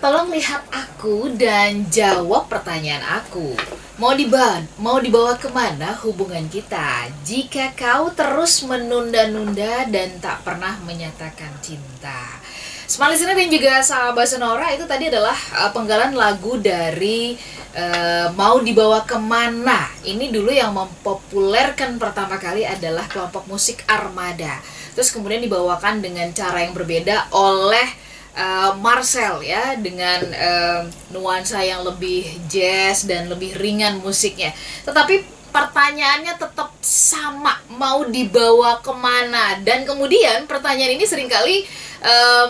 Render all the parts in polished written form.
tolong lihat aku dan jawab pertanyaan aku. Mau dibawa kemana hubungan kita jika kau terus menunda-nunda dan tak pernah menyatakan cinta? Smart Listener dan juga sahabat Sonora, itu tadi adalah penggalan lagu dari Mau Dibawa Kemana. Ini dulu yang mempopulerkan pertama kali adalah kelompok musik Armada. Terus kemudian dibawakan dengan cara yang berbeda oleh Marcel ya, dengan nuansa yang lebih jazz dan lebih ringan musiknya. Tetapi pertanyaannya tetap sama, mau dibawa kemana? Dan kemudian pertanyaan ini seringkali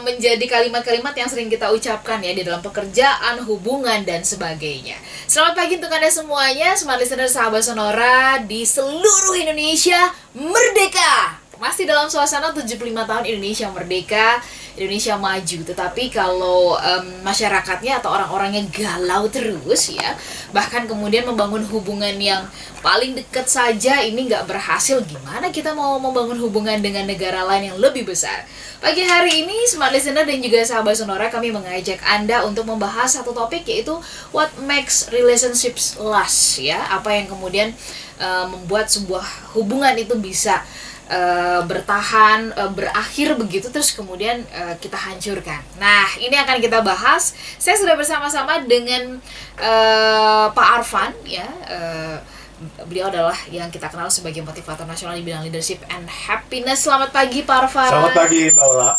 menjadi kalimat-kalimat yang sering kita ucapkan ya di dalam pekerjaan, hubungan, dan sebagainya. Selamat pagi untuk Anda semuanya, Smart Listener sahabat Sonora di seluruh Indonesia merdeka! Masih dalam suasana 75 tahun Indonesia merdeka, Indonesia maju. Tetapi kalau masyarakatnya atau orang-orangnya galau terus ya, bahkan kemudian membangun hubungan yang paling dekat saja ini nggak berhasil, gimana kita mau membangun hubungan dengan negara lain yang lebih besar? Pagi hari ini Smart Listener dan juga sahabat Sonora, kami mengajak Anda untuk membahas satu topik, yaitu what makes relationships last ya. Apa yang kemudian membuat sebuah hubungan itu bisa bertahan, berakhir begitu, terus kemudian kita hancurkan. Nah, ini akan kita bahas. Saya sudah bersama-sama dengan Pak Arfan ya. Beliau adalah yang kita kenal sebagai motivator nasional di bidang leadership and happiness. Selamat pagi Pak Arfan. Selamat pagi Mbak Ola.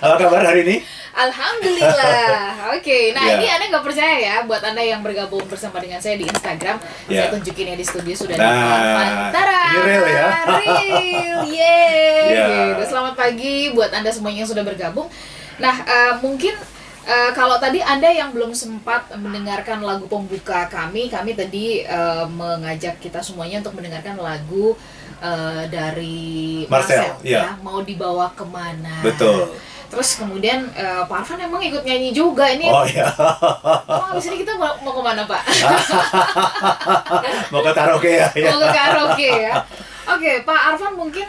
Apa kabar hari ini? Alhamdulillah. Oke, nah Yeah. ini Anda nggak percaya ya, buat Anda yang bergabung bersama dengan saya di Instagram, saya tunjukin ya di studio sudah ada Pak Arfan. Tara, ini real ya? Real, yeay. Yeah. Gitu. Selamat pagi buat Anda semuanya yang sudah bergabung. Nah, mungkin kalau tadi Anda yang belum sempat mendengarkan lagu pembuka kami tadi mengajak kita semuanya untuk mendengarkan lagu dari Marcel ya, Mau Dibawa Kemana. Betul. Terus kemudian Pak Arfan emang ikut nyanyi juga ini. Oh iya. Habis ini kita mau kemana Pak? Mau ke karaoke ya? Mau ke karaoke ya. Oke, Pak Arfan, mungkin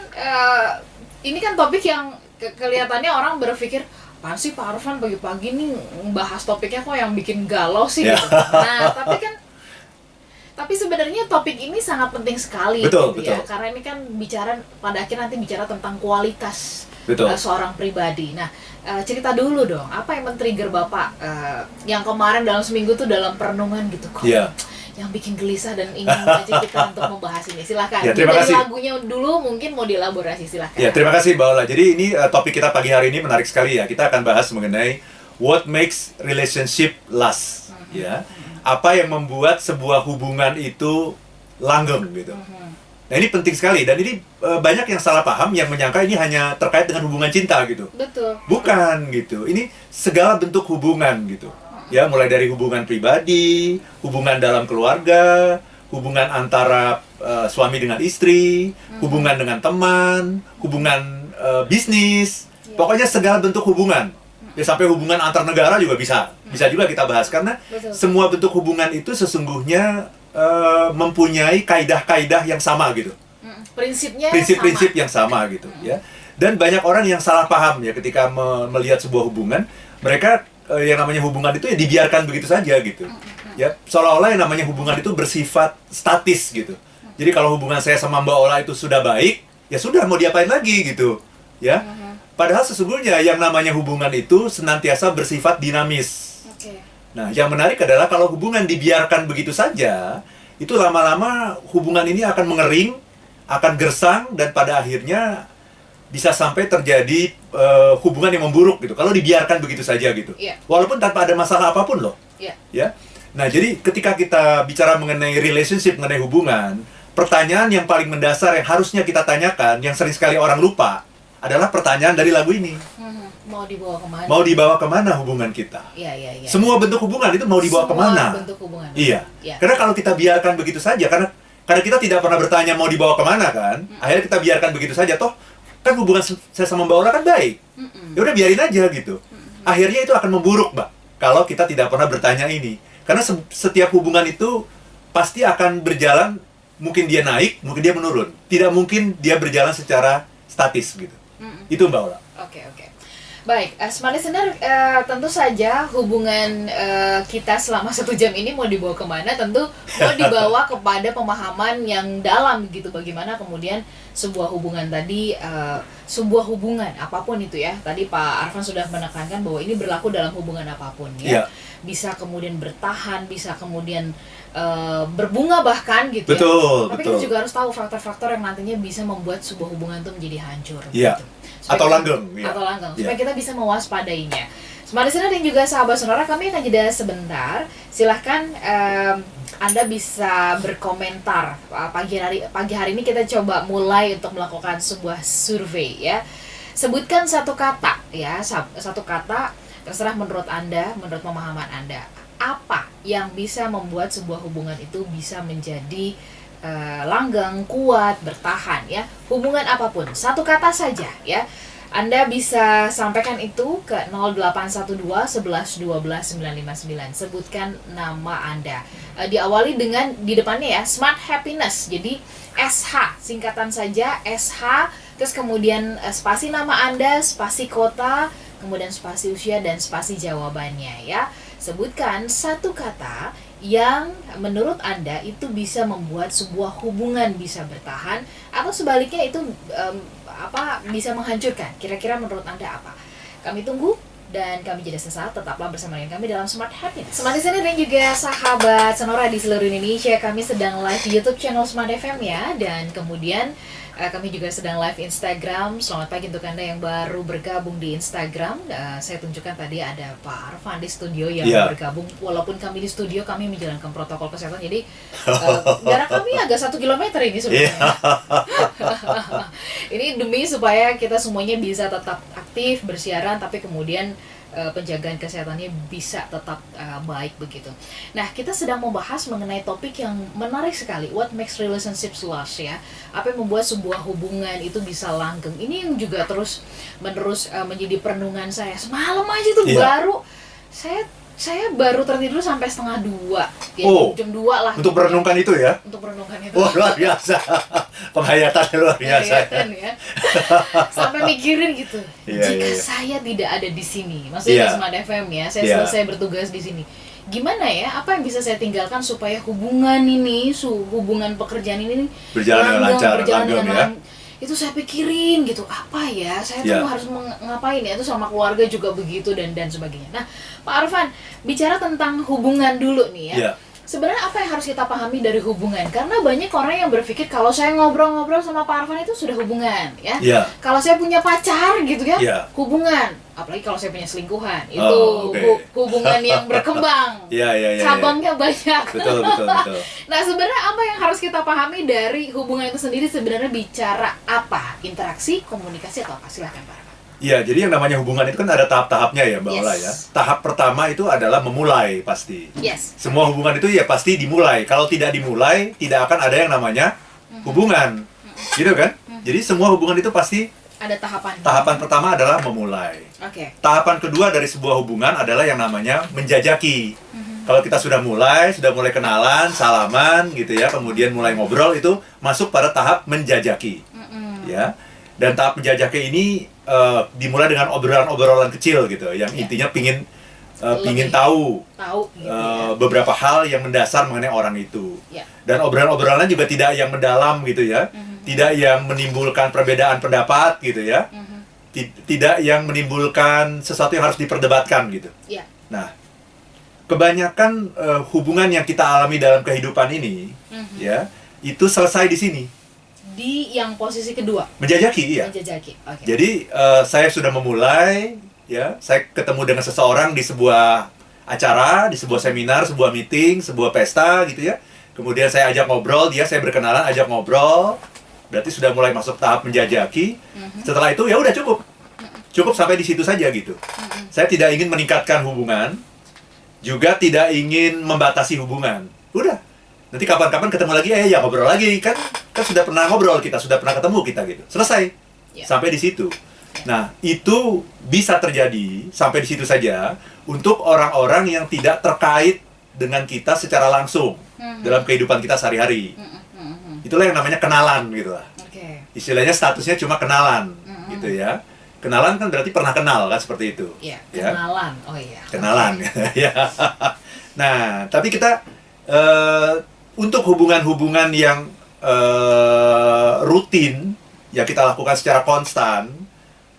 ini kan topik yang kelihatannya orang berpikir, apaan sih Pak Arfan pagi-pagi nih bahas topiknya kok yang bikin galau sih gitu. Nah, tapi sebenarnya topik ini sangat penting sekali. Betul, gitu betul. Ya, karena ini kan pada akhirnya nanti bicara tentang kualitas seorang pribadi. Nah, cerita dulu dong, apa yang men-trigger Bapak yang kemarin dalam seminggu tuh dalam perenungan gitu kok yang bikin gelisah dan ingin mengajak kita untuk membahas ini. Silakan. Ya, terima kasih. Lagunya dulu mungkin mau dielaborasi, silakan. Ya, terima kasih Mbak Ola. Jadi ini topik kita pagi hari ini menarik sekali ya. Kita akan bahas mengenai what makes relationship last. Ya. Apa yang membuat sebuah hubungan itu langgeng gitu. Nah, ini penting sekali, dan ini banyak yang salah paham yang menyangka ini hanya terkait dengan hubungan cinta gitu. Betul. Bukan gitu. Ini segala bentuk hubungan gitu. Ya, mulai dari hubungan pribadi, hubungan dalam keluarga, hubungan antara suami dengan istri, hubungan dengan teman, hubungan bisnis. Pokoknya segala bentuk hubungan. Ya, sampai hubungan antar negara juga bisa. Bisa juga kita bahas, karena semua bentuk hubungan itu sesungguhnya mempunyai kaidah-kaidah yang sama gitu. Prinsip-prinsip yang sama gitu ya. Dan banyak orang yang salah paham ya ketika melihat sebuah hubungan, mereka yang namanya hubungan itu ya dibiarkan begitu saja gitu. Ya, seolah-olah yang namanya hubungan itu bersifat statis gitu. Jadi kalau hubungan saya sama Mbak Ola itu sudah baik, ya sudah, mau diapain lagi gitu. Ya. Padahal sesungguhnya yang namanya hubungan itu senantiasa bersifat dinamis. Nah, yang menarik adalah kalau hubungan dibiarkan begitu saja, itu lama-lama hubungan ini akan mengering, akan gersang, dan pada akhirnya bisa sampai terjadi hubungan yang memburuk gitu. Kalau dibiarkan begitu saja gitu. Walaupun tanpa ada masalah apapun loh. Ya. Nah, jadi ketika kita bicara mengenai relationship, mengenai hubungan, pertanyaan yang paling mendasar yang harusnya kita tanyakan, yang sering sekali orang lupa, adalah pertanyaan dari lagu ini. Mau dibawa kemana? Mau dibawa kemana hubungan kita? Iya. Semua bentuk hubungan itu mau dibawa kemana? Semua bentuk hubungan. Iya. Karena kalau kita biarkan begitu saja, karena kita tidak pernah bertanya mau dibawa kemana kan, akhirnya kita biarkan begitu saja. Toh kan hubungan saya sama Mbak Ola kan baik. Ya udah, biarin aja gitu. Akhirnya itu akan memburuk, Mbak, kalau kita tidak pernah bertanya ini. Karena setiap hubungan itu pasti akan berjalan, mungkin dia naik, mungkin dia menurun. Tidak mungkin dia berjalan secara statis gitu. Itu Mbak Ola. Oke. Baik, Smart Listener, tentu saja hubungan kita selama 1 jam ini mau dibawa kemana, tentu mau dibawa kepada pemahaman yang dalam gitu, bagaimana kemudian sebuah hubungan tadi, sebuah hubungan apapun itu ya, tadi Pak Arfan sudah menekankan bahwa ini berlaku dalam hubungan apapun ya, Iya. bisa kemudian bertahan, bisa kemudian berbunga bahkan gitu Betul, ya. Tapi betul. kita juga harus tahu faktor-faktor yang nantinya bisa membuat sebuah hubungan itu menjadi hancur. Iya. Gitu. Supaya Atau kita- langgeng, iya. Atau langgeng. Supaya Iya. kita bisa mewaspadainya. Smart Listener dan juga sahabat sonora, kami akan jeda sebentar. Silahkan Anda bisa berkomentar. Pagi hari ini kita coba mulai untuk melakukan sebuah survei ya. Sebutkan satu kata ya, satu kata terserah menurut Anda, menurut pemahaman Anda. Apa yang bisa membuat sebuah hubungan itu bisa menjadi langgeng, kuat, bertahan ya. Hubungan apapun, satu kata saja ya. Anda bisa sampaikan itu ke 0812 11 12 959. Sebutkan nama Anda. Diawali dengan di depannya ya, Smart Happiness. Jadi SH, singkatan saja SH, terus kemudian spasi nama Anda, spasi kota, kemudian spasi usia dan spasi jawabannya ya. Sebutkan satu kata yang menurut Anda itu bisa membuat sebuah hubungan bisa bertahan, atau sebaliknya itu bisa menghancurkan. Kira-kira menurut Anda apa? Kami tunggu dan kami jeda sesaat. Tetaplah bersama dengan kami dalam Smart Happiness. Smart Listener dan juga sahabat sonora di seluruh Indonesia, kami sedang live di YouTube channel Smart FM ya, dan kemudian kami juga sedang live Instagram. Selamat pagi untuk Anda yang baru bergabung di Instagram. Saya tunjukkan tadi ada Pak Arfan di studio yang bergabung. Walaupun kami di studio, kami menjalankan protokol kesehatan. Jadi jarak kami agak 1 kilometer ini sebenarnya. Ini demi supaya kita semuanya bisa tetap aktif bersiaran, tapi kemudian penjagaan kesehatannya bisa tetap baik begitu. Nah, kita sedang membahas mengenai topik yang menarik sekali, what makes relationships last ya. Apa yang membuat sebuah hubungan itu bisa langgeng. Ini yang juga terus menerus menjadi perenungan saya. Semalam aja tuh baru saya baru tertidur sampai 1:30 ya, jam 2 lah. Untuk merenungkan itu ya? Untuk merenungkan itu. Wah, luar biasa. Penghayatannya luar biasa. Ya. Sampai mikirin gitu. Jika saya tidak ada di sini, maksudnya di Smart FM ya, saya selesai bertugas di sini. Gimana ya? Apa yang bisa saya tinggalkan supaya hubungan ini, hubungan pekerjaan ini berjalan dengan lancar, langgeng ya. Itu saya pikirin gitu, apa ya, saya tuh harus ngapain ya, itu sama keluarga juga begitu dan sebagainya. Nah, Pak Arfan, bicara tentang hubungan dulu nih ya. Sebenarnya apa yang harus kita pahami dari hubungan? Karena banyak orang yang berpikir kalau saya ngobrol-ngobrol sama Pak Arfan itu sudah hubungan ya. Kalau saya punya pacar gitu ya, hubungan. Apalagi kalau saya punya selingkuhan, itu hubungan yang berkembang. Cabangnya banyak. Betul. Nah, sebenarnya apa yang harus kita pahami dari hubungan itu sendiri, sebenarnya bicara apa? Interaksi, komunikasi, atau apa? Silahkan Pak Arfan. Iya, jadi yang namanya hubungan itu kan ada tahap-tahapnya ya Mbak Ola ya. Tahap pertama itu adalah memulai pasti. Semua hubungan itu ya pasti dimulai. Kalau tidak dimulai, tidak akan ada yang namanya hubungan. Gitu kan? Jadi semua hubungan itu pasti ada tahapan. Tahapan pertama adalah memulai. Tahapan kedua dari sebuah hubungan adalah yang namanya menjajaki. Kalau kita sudah mulai kenalan, salaman gitu ya, kemudian mulai ngobrol, itu masuk pada tahap menjajaki. Ya. Dan tahap menjajaki ini dimulai dengan obrolan-obrolan kecil gitu, yang intinya pingin tahu gitu, beberapa hal yang mendasar mengenai orang itu. Dan obrolan-obrolan juga tidak yang mendalam gitu ya, tidak yang menimbulkan perbedaan pendapat gitu ya, tidak yang menimbulkan sesuatu yang harus diperdebatkan gitu. Nah, kebanyakan hubungan yang kita alami dalam kehidupan ini, ya, itu selesai di sini. Di yang posisi kedua, menjajaki, iya. Jadi saya sudah memulai, ya, saya ketemu dengan seseorang di sebuah acara, di sebuah seminar, sebuah meeting, sebuah pesta, gitu ya. Kemudian saya ajak ngobrol, saya berkenalan, ajak ngobrol, berarti sudah mulai masuk tahap menjajaki. Setelah itu ya udah cukup sampai di situ saja gitu. Saya tidak ingin meningkatkan hubungan, juga tidak ingin membatasi hubungan. Udah. Nanti kapan-kapan ketemu lagi, ya ngobrol lagi, kan sudah pernah ngobrol kita, sudah pernah ketemu kita gitu. Selesai. Sampai di situ. Nah, itu bisa terjadi sampai di situ saja untuk orang-orang yang tidak terkait dengan kita secara langsung dalam kehidupan kita sehari-hari. Itulah yang namanya kenalan gitu lah. Istilahnya statusnya cuma kenalan gitu ya. Kenalan kan berarti pernah kenal kan, seperti itu. Iya, Ya. kenalan. Oh iya. Kenalan. Ya. Nah, tapi kita untuk hubungan-hubungan yang rutin yang kita lakukan secara konstan,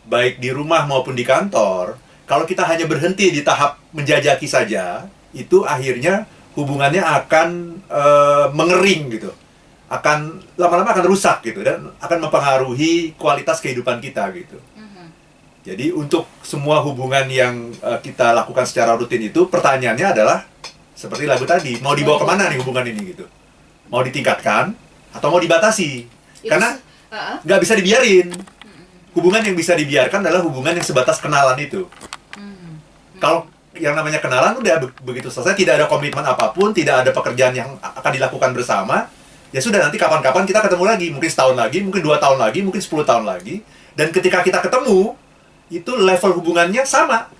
baik di rumah maupun di kantor, kalau kita hanya berhenti di tahap menjajaki saja, itu akhirnya hubungannya akan mengering gitu, akan lama-lama akan rusak gitu, dan akan mempengaruhi kualitas kehidupan kita gitu. Jadi untuk semua hubungan yang kita lakukan secara rutin itu, pertanyaannya adalah seperti lagu tadi, mau dibawa kemana nih hubungan ini gitu? Mau ditingkatkan atau mau dibatasi? Karena nggak bisa dibiarin. Hubungan yang bisa dibiarkan adalah hubungan yang sebatas kenalan itu. Kalau yang namanya kenalan udah begitu selesai, tidak ada komitmen apapun, tidak ada pekerjaan yang akan dilakukan bersama, ya sudah, nanti kapan-kapan kita ketemu lagi, mungkin setahun lagi, mungkin 2 tahun lagi, mungkin 10 tahun lagi, dan ketika kita ketemu, itu level hubungannya sama,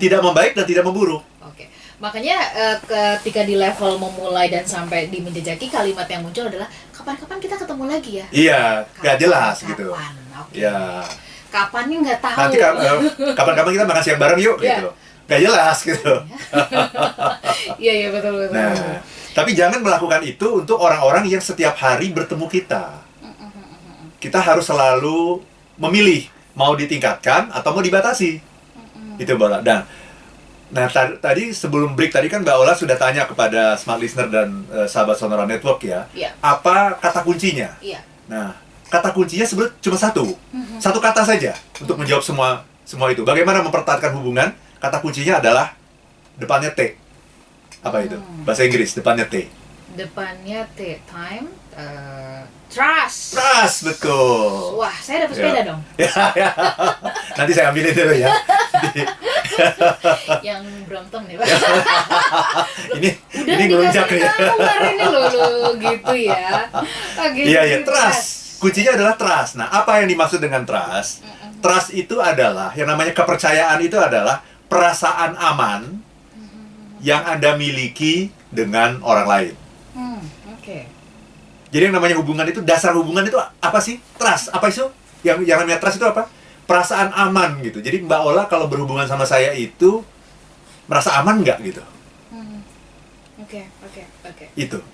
tidak membaik dan tidak memburuk. Oke, makanya ketika di level memulai dan sampai di menjajaki, kalimat yang muncul adalah kapan-kapan kita ketemu lagi ya. Iya, nggak jelas Kapan? gitu. Oke. Ya, Kapan nih nggak tahu. nanti kapan-kapan kita makan siang bareng yuk, Iya. gitu. Nggak jelas gitu. Iya iya betul betul. Nah, tapi jangan melakukan itu untuk orang-orang yang setiap hari bertemu kita. Kita harus selalu memilih, mau ditingkatkan atau mau dibatasi. Itu Mbak Ola. Nah, tadi sebelum break tadi kan Mbak Ola sudah tanya kepada Smart Listener dan sahabat Sonora Network ya, Iya. apa kata kuncinya? Iya. Nah, kata kuncinya sebenarnya cuma satu kata saja untuk menjawab semua itu. Bagaimana mempertahankan hubungan? Kata kuncinya adalah depannya T. Apa itu? Bahasa Inggris, depannya T. Depannya time, trust. Trust, betul. Wah, saya dapat sepeda dong. Ya, ya. Nanti saya ambilin dulu ya. Yang Brompton nih, Pak. ini Udah ngelunjak dikasih ya. kabar ini loh, gitu ya. Oke, Iya, iya, gitu, trust. Kuncinya adalah trust. Nah, apa yang dimaksud dengan trust? Trust itu adalah, yang namanya kepercayaan itu adalah perasaan aman yang Anda miliki dengan orang lain. Oke. Jadi yang namanya hubungan itu, dasar hubungan itu apa sih? Trust. Apa itu? Yang namanya trust itu apa? Perasaan aman gitu. Jadi Mbak Ola kalau berhubungan sama saya itu merasa aman nggak gitu? Oke.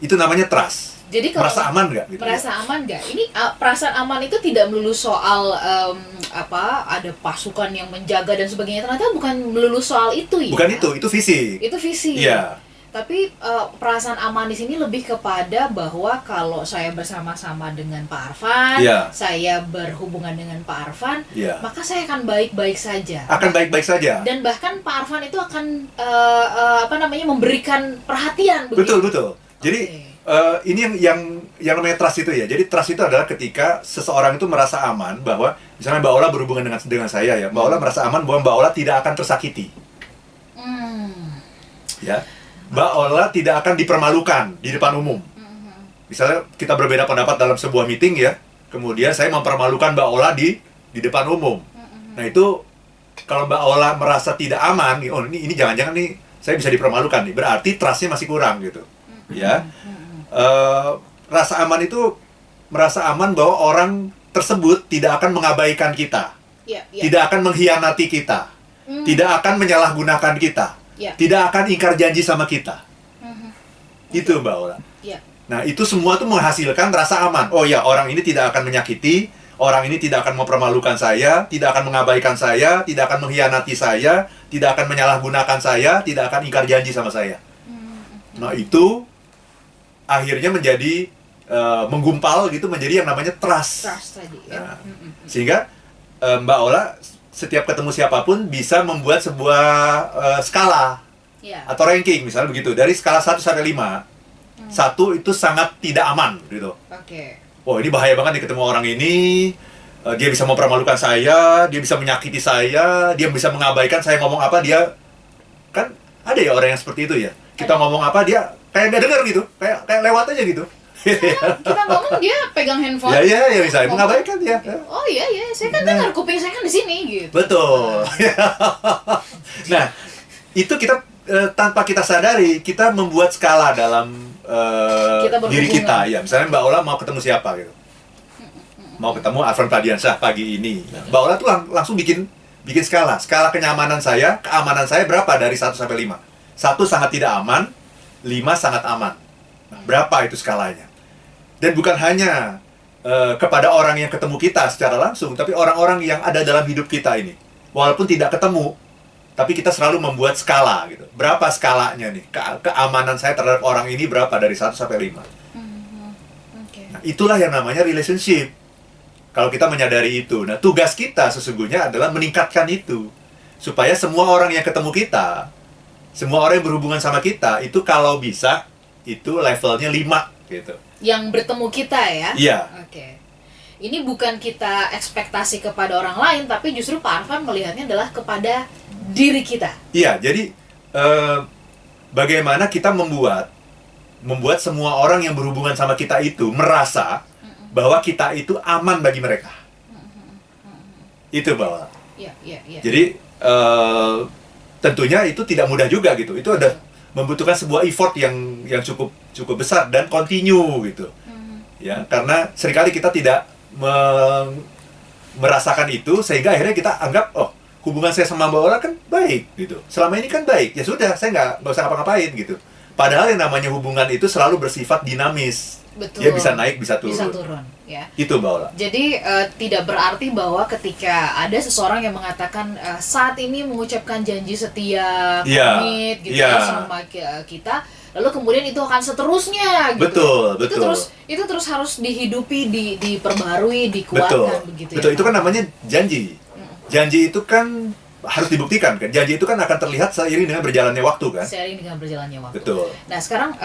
Itu namanya trust. Jadi kalau Merasa aman nggak gitu? merasa aman nggak? Ini perasaan aman itu tidak melulu soal ada pasukan yang menjaga dan sebagainya. Ternyata bukan melulu soal itu ya. Bukan itu fisik. Itu visi. Iya. Tapi perasaan aman di sini lebih kepada bahwa kalau saya bersama-sama dengan Pak Arfan, Iya. saya berhubungan dengan Pak Arfan, Iya. maka saya akan baik-baik saja. Akan baik-baik saja. Dan bahkan Pak Arfan itu akan memberikan perhatian begitu. Betul. Jadi Oke. ini yang namanya trust itu ya. Jadi trust itu adalah ketika seseorang itu merasa aman bahwa misalnya Mbak Ola berhubungan dengan saya ya. Mbak Ola merasa aman bahwa Mbak Ola tidak akan tersakiti. Ya. Mbak Ola tidak akan dipermalukan di depan umum. Misalnya kita berbeda pendapat dalam sebuah meeting ya. Kemudian saya mempermalukan Mbak Ola di depan umum. Nah, itu kalau Mbak Ola merasa tidak aman, nih, oh ini jangan-jangan nih saya bisa dipermalukan nih. Berarti trust-nya masih kurang gitu. Ya. Rasa aman itu merasa aman bahwa orang tersebut tidak akan mengabaikan kita. Iya. Tidak akan mengkhianati kita. Tidak akan menyalahgunakan kita. Iya. Tidak akan ingkar janji sama kita. Itu Mbak Ola. Iya. Nah, itu semua tuh menghasilkan rasa aman. Oh ya, orang ini tidak akan menyakiti, orang ini tidak akan mempermalukan saya, tidak akan mengabaikan saya, tidak akan mengkhianati saya, tidak akan menyalahgunakan saya, tidak akan ingkar janji sama saya. Nah, itu akhirnya menjadi menggumpal gitu, menjadi yang namanya trust. Trust tadi ya. Nah, sehingga Mbak Ola setiap ketemu siapapun bisa membuat sebuah skala Iya. atau ranking misalnya begitu, dari skala 1 sampai 5. 1 itu sangat tidak aman gitu. Oke. Oh, ini bahaya banget nih ketemu orang ini. Dia bisa mempermalukan saya, dia bisa menyakiti saya, dia bisa mengabaikan saya ngomong apa, dia kan ada ya orang yang seperti itu ya. Kita ngomong apa dia kayak nggak dengar gitu, kayak lewat aja gitu. Kita ngomong dia pegang handphone. Ya bisa mengabaikan ya. Oh iya, saya kan dengar, kuping saya kan di sini gitu. Betul. Nah, itu kita tanpa kita sadari kita membuat skala dalam Kita diri berhubungan. kita ya. Misalnya Mbak Ola mau ketemu siapa gitu. mau ketemu Arfan Pradiansyah pagi ini. Nah, Mbak Ola tuh langsung bikin skala kenyamanan saya, keamanan saya berapa dari 1 sampai 5. 1 sangat tidak aman, 5 sangat aman. Nah, berapa itu skalanya? Dan bukan hanya kepada orang yang ketemu kita secara langsung, tapi orang-orang yang ada dalam hidup kita ini. Walaupun tidak ketemu, tapi kita selalu membuat skala gitu. Berapa skalanya nih? Keamanan saya terhadap orang ini berapa dari 1 sampai 5. Nah, itulah yang namanya relationship. Kalau kita menyadari itu. Nah, tugas kita sesungguhnya adalah meningkatkan itu. Supaya semua orang yang ketemu kita, semua orang yang berhubungan sama kita, itu kalau bisa, itu levelnya 5 gitu. Yang bertemu kita ya? Iya. Oke. Ini bukan kita ekspektasi kepada orang lain, tapi justru Pak Arfan melihatnya adalah kepada diri kita. Iya, jadi bagaimana kita membuat semua orang yang berhubungan sama kita itu merasa bahwa kita itu aman bagi mereka. Itu bahwa. Iya. Jadi tentunya itu tidak mudah juga gitu. Itu ada membutuhkan sebuah effort yang cukup besar dan continue gitu. Ya, karena seringkali kita tidak merasakan itu sehingga akhirnya kita anggap hubungan saya sama Mbak Ola kan baik gitu. Selama ini kan baik. Ya sudah, saya nggak usah ngapa-ngapain gitu. Padahal yang namanya hubungan itu selalu bersifat dinamis. Betul. Ya bisa naik, bisa turun. Bisa turun, ya. Itu Mbak Ola. Jadi tidak berarti bahwa ketika ada seseorang yang mengatakan saat ini mengucapkan janji setia, pamit gitu ya sama kita, lalu kemudian itu akan seterusnya gitu. Betul. Itu terus harus dihidupi, diperbarui, dikuatkan begitu. Betul, ya, itu kan namanya janji. Janji itu kan harus dibuktikan kan. Janji itu kan akan terlihat seiring dengan berjalannya waktu kan. Seiring dengan berjalannya waktu. Betul. Nah, sekarang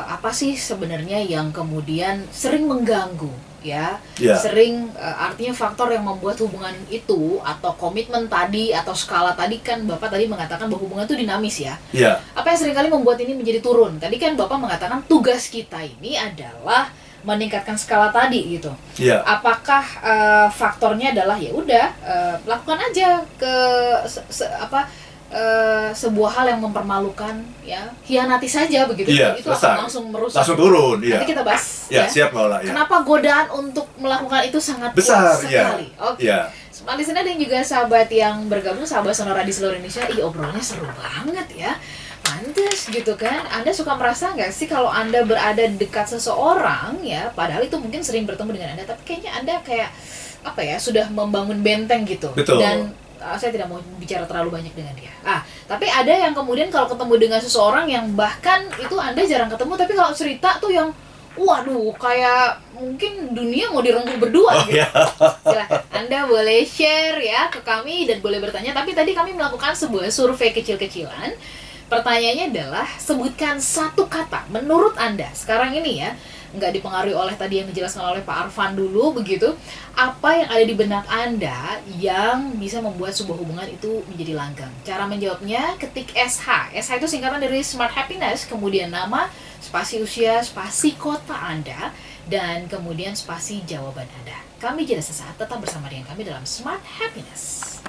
apa sih sebenarnya yang kemudian sering mengganggu ya? Sering artinya faktor yang membuat hubungan itu atau komitmen tadi atau skala tadi kan Bapak tadi mengatakan bahwa hubungan itu dinamis ya. Iya. Apa yang seringkali membuat ini menjadi turun? Tadi kan Bapak mengatakan tugas kita ini adalah meningkatkan skala tadi gitu. Iya. Apakah faktornya adalah ya udah lakukan aja ke sebuah hal yang mempermalukan ya, hianati saja begitu. Iya, itu selesai. akan langsung merusak. Langsung turun, iya. Nanti kita bahas ya. Siap Mbak Ola, ya. Kenapa godaan untuk melakukan itu sangat besar kuat sekali. Oke. Iya. Di sana dan juga sahabat yang bergabung, sahabat Sonora di seluruh Indonesia, obrolannya seru banget ya. Pantes gitu kan. Anda suka merasa nggak sih kalau Anda berada dekat seseorang ya, padahal itu mungkin sering bertemu dengan Anda, tapi kayaknya Anda kayak sudah membangun benteng gitu. Betul. Dan saya tidak mau bicara terlalu banyak dengan dia. Tapi ada yang kemudian kalau ketemu dengan seseorang yang bahkan itu Anda jarang ketemu, tapi kalau cerita tuh yang waduh, kayak mungkin dunia mau direngkuh berdua gitu. Silahkan, Anda boleh share ya ke kami dan boleh bertanya. Tapi tadi kami melakukan sebuah survei kecil-kecilan. Pertanyaannya adalah, sebutkan satu kata menurut Anda sekarang ini ya, nggak dipengaruhi oleh tadi yang dijelaskan oleh Pak Arfan dulu begitu, apa yang ada di benak Anda yang bisa membuat sebuah hubungan itu menjadi langgeng. Cara menjawabnya ketik SH. SH itu singkatan dari Smart Happiness, kemudian nama, spasi usia, spasi kota Anda, dan kemudian spasi jawaban Anda. Kami jeda sesaat, tetap bersama dengan kami dalam Smart Happiness.